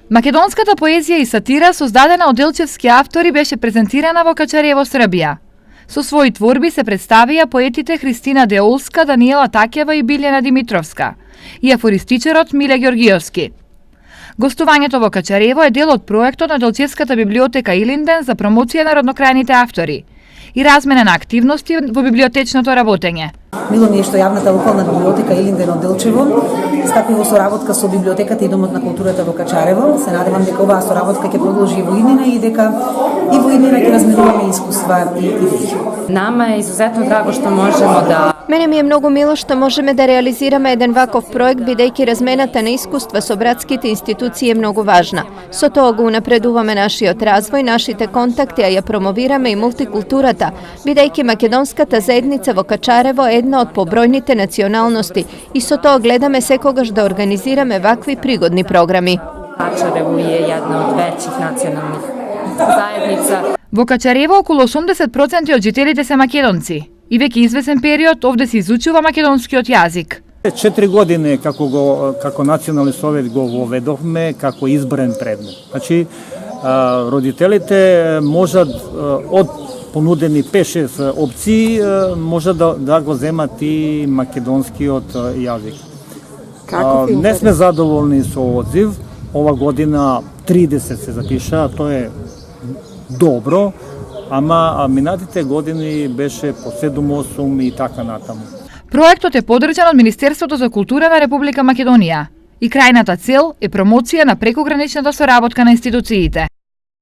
Македонската поезија и сатира, создадена од делчевски автори, беше презентирана во Качарево, Србија. Со своји творби се представија поетите Христина Деолска, Даниела Такева и Билјана Димитровска и афористичарот Миле Ѓоргиевски. Гостувањето во Качарево е дел од проектот на Делчевската библиотека Илинден за промоција на роднокрајните автори и размена на активности во библиотечното работење. Мило ми е што јавната локална библиотека Илинден од Делчево стапи во соработка со библиотеката и Домот на културата во Качарево. Се надевам дека оваа соработка ќе продолжи во иднина и дека и во иднина ќе разменуваме искуства и идеи. Nama je izuzetno drago što možemo da... Мене ми е многу мило што можеме да реализираме еден ваков проект, бидејќи размената на искуства со братските институции е многу важна. Со тоа го унапредуваме нашиот развој, нашите контакти, а ја промовираме и мултикултурата, бидејќи македонската заедница во Качарево е една од побројните националности и со тоа гледаме секогаш да организираме вакви пригодни програми. Качарево е една од веќих националних заедница. Во Качарево околу 80% од жителите се македонци и веќе извесен период овде се изучува македонскиот јазик. 4 години како Национални совет го воведовме како избран предмет. Значи, родителите можат од понудени 5-6 опции можат да го земат и македонскиот јазик. Не сме задоволни со одзив. Ова година 30 се запиша, тоа е добро, ама минатите години беше по 7-8 и така натаму. Проектот е подржан од Министерството за култура на Република Македонија и крајната цел е промоција на прекограничната соработка на институциите.